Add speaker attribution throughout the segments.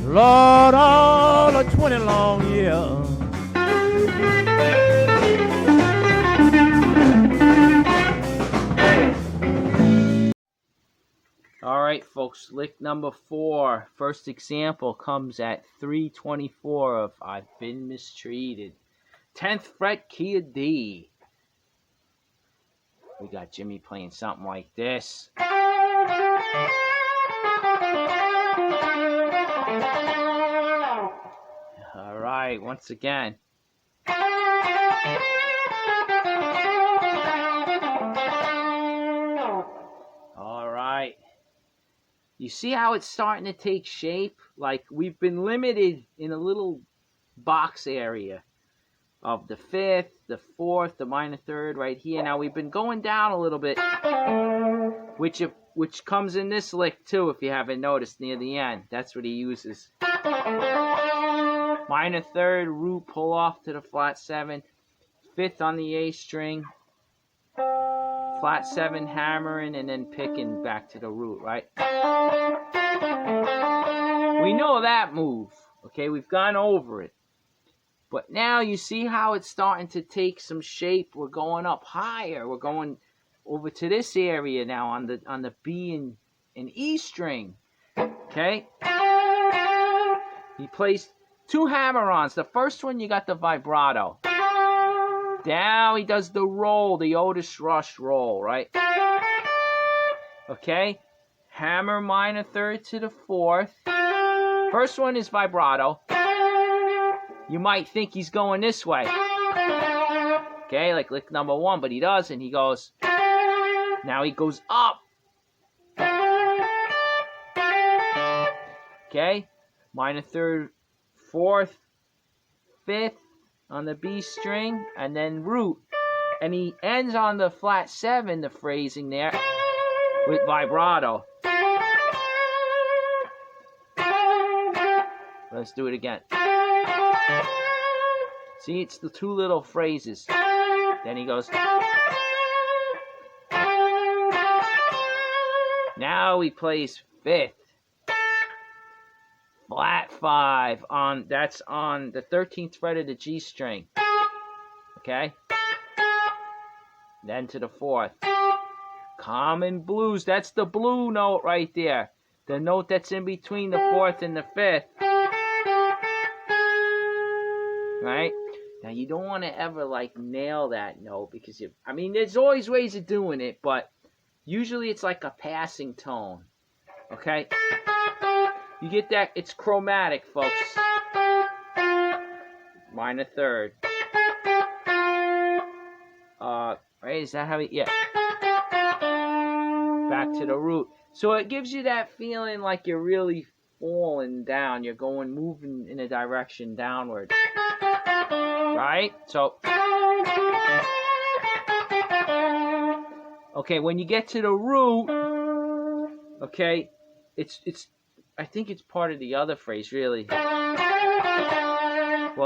Speaker 1: Lord, all the 20 long years.
Speaker 2: All right, folks, lick number 4. First example comes at 324 of I've Been Mistreated. 10th fret, key of D. We got Jimmy playing something like this. All right, once again. All right. You see how it's starting to take shape? Like we've been limited in a little box area of the 5th, the 4th, the minor 3rd right here. Now we've been going down a little bit, which comes in this lick too, if you haven't noticed, near the end. That's what he uses. Minor 3rd, root, pull off to the flat 7. 5th on the A string. Flat 7, hammering, and then picking back to the root, right? We know that move, okay? We've gone over it. But now you see how it's starting to take some shape. We're going up higher. We're going over to this area now on the B and E string, okay? He plays 2 hammer-ons. The first one, you got the vibrato. Now he does the roll, the Otis Rush roll, right? Okay? Hammer minor 3rd to the 4th. First one is vibrato. You might think he's going this way. Okay, like lick number 1, but he doesn't. He goes, now he goes up. Okay? Minor 3rd, 4th, 5th. On the B string, and then root. And he ends on the flat 7, the phrasing there, with vibrato. Let's do it again. See, it's the 2 little phrases. Then he goes. Now he plays 5th. Flat 5 that's on the 13th fret of the G string. Okay? Then to the 4th. Common blues. That's the blue note right there. The note that's in between the 4th and the 5th. Right? Now you don't want to ever like nail that note because there's always ways of doing it, but usually it's like a passing tone. Okay? You get that? It's chromatic, folks. Minor 3rd. Right? Is that how it? Yeah. Back to the root. So it gives you that feeling like you're really falling down. You're moving in a direction downward. Right? So. Okay, when you get to the root, okay, it's. I think it's part of the other phrase, really. Well,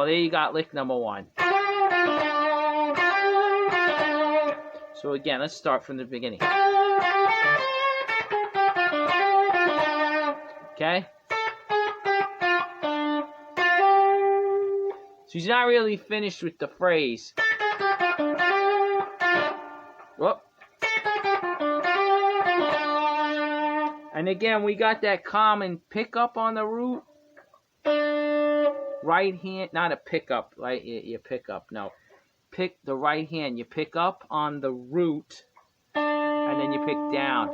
Speaker 2: there you got lick number 1. So again, let's start from the beginning. Okay? So he's not really finished with the phrase. Whoop. And again, we got that common pickup on the root. Right hand, not a pickup, right? You pick up, no. Pick the right hand. You pick up on the root, and then you pick down.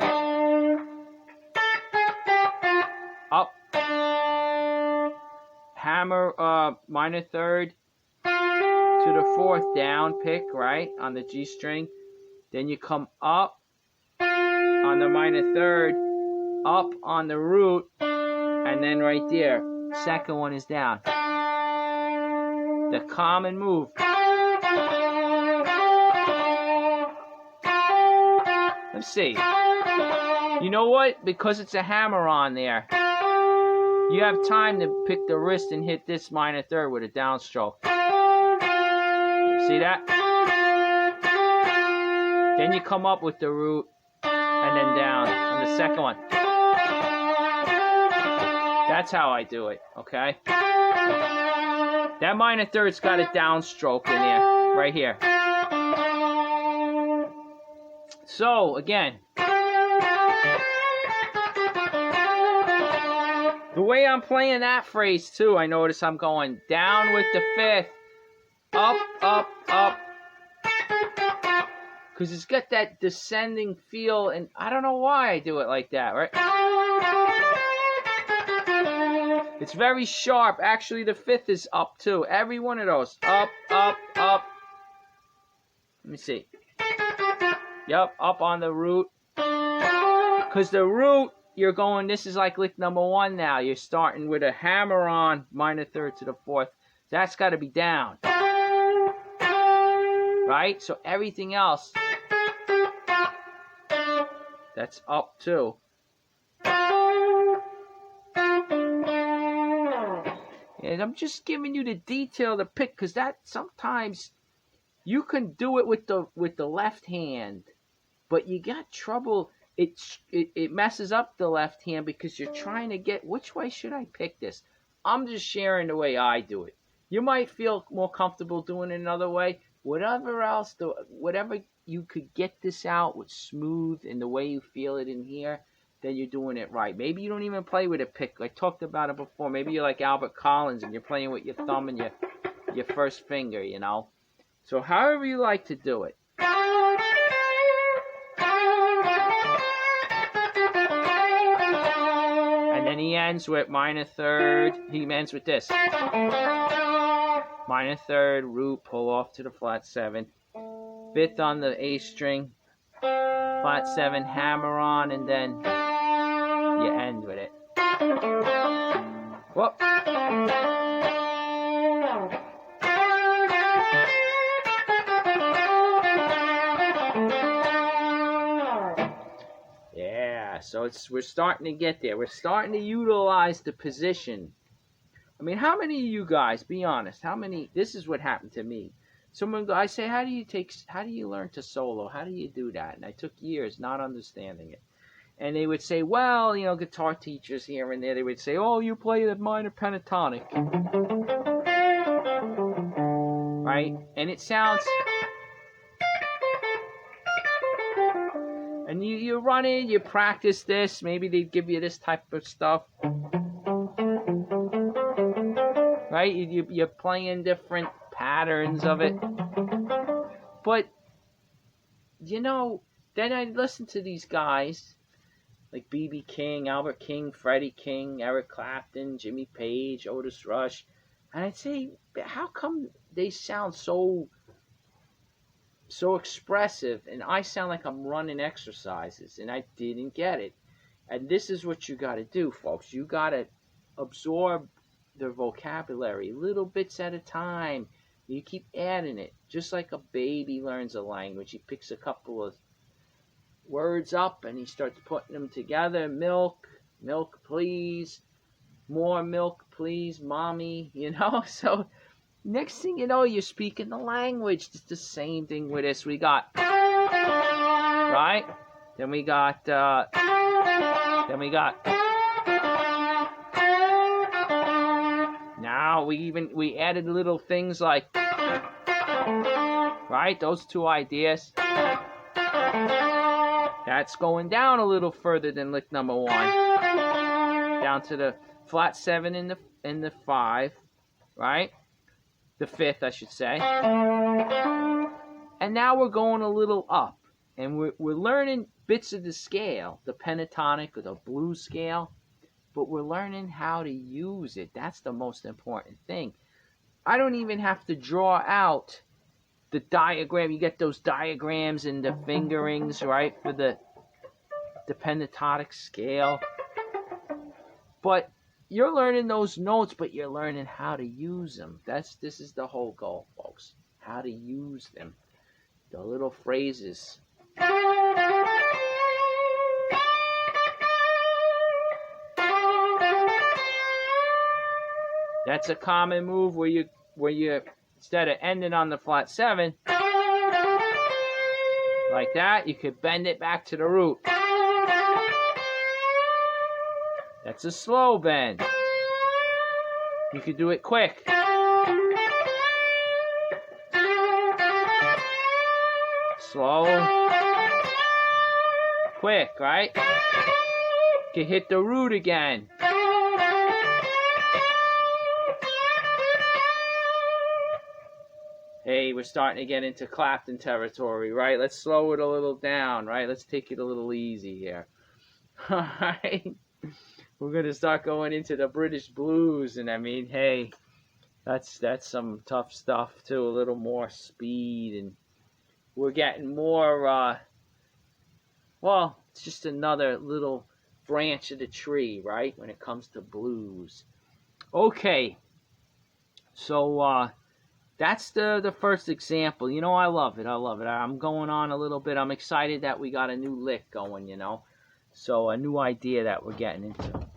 Speaker 2: Up. Hammer, minor 3rd to the 4th, down, pick, right? On the G string. Then you come up on the minor 3rd. Up on the root, and then right there, second one is down. The common move. Let's see. You know what? Because it's a hammer on there, you have time to pick the wrist and hit this minor 3rd with a downstroke. See that? Then you come up with the root, and then down on the second one. That's how I do it, okay? That minor third's got a downstroke in there, right here. So, again, the way I'm playing that phrase, too, I notice I'm going down with the fifth, up, up, up. Because it's got that descending feel, and I don't know why I do it like that, right? It's very sharp. Actually, the fifth is up, too. Every one of those. Up, up, up. Let me see. Yep, up on the root. Because the root, you're going, this is like lick number 1 now. You're starting with a hammer on minor third to the fourth. That's got to be down. Right? So everything else, that's up too. And I'm just giving you the detail to pick, because that sometimes you can do it with the left hand, but you got trouble. It messes up the left hand because you're trying to get, which way should I pick this? I'm just sharing the way I do it. You might feel more comfortable doing it another way. Whatever you could get this out with smooth and the way you feel it in here, then you're doing it right. Maybe you don't even play with a pick. I talked about it before. Maybe you're like Albert Collins and you're playing with your thumb and your first finger, you know. So however you like to do it. And then he ends with minor third. He ends with this. Minor third, root, pull off to the flat 7. Fifth on the A string. Flat 7, hammer on, and then you end with it. Whoop. Yeah, so we're starting to get there. We're starting to utilize the position. I mean, how many of you guys, be honest, this is what happened to me. I say, how do you learn to solo? How do you do that? And I took years not understanding it. And they would say, well, you know, guitar teachers here and there, they would say, oh, you play the minor pentatonic. Right? And it sounds... And you run in, you practice this. Maybe they'd give you this type of stuff. Right? You're playing different patterns of it. But, you know, then I listen to these guys like B.B. King, Albert King, Freddie King, Eric Clapton, Jimmy Page, Otis Rush. And I'd say, how come they sound so expressive and I sound like I'm running exercises? And I didn't get it. And this is what you got to do, folks. You got to absorb the vocabulary little bits at a time. You keep adding it, just like a baby learns a language. He picks a couple of words up and he starts putting them together. Milk, milk please, more milk please, mommy, you know. So next thing you know, you're speaking the language. It's the same thing with this. We got, right? Then we got, now we added little things like, right? Those two ideas. That's going down a little further than lick number 1. Down to the flat 7 in the 5, right? The 5th, I should say. And now we're going a little up. And we're learning bits of the scale, the pentatonic or the blues scale. But we're learning how to use it. That's the most important thing. I don't even have to draw out the diagram. You get those diagrams and the fingerings, right, for the pentatonic scale. But you're learning those notes, but you're learning how to use them. This is the whole goal, folks. How to use them. The little phrases. That's a common move where you instead of ending on the flat 7 like that, you could bend it back to the root. That's a slow bend. You could do it quick. Slow. Quick, right? You can hit the root again. Hey, we're starting to get into Clapton territory, right? Let's slow it a little down, right? Let's take it a little easy here. All right? We're going to start going into the British blues, and I mean, hey, that's some tough stuff too, a little more speed, and we're getting more, well, it's just another little branch of the tree, right, when it comes to blues. Okay, so that's the first example. You know, I love it. I'm going on a little bit. I'm excited that we got a new lick going, you know. So a new idea that we're getting into.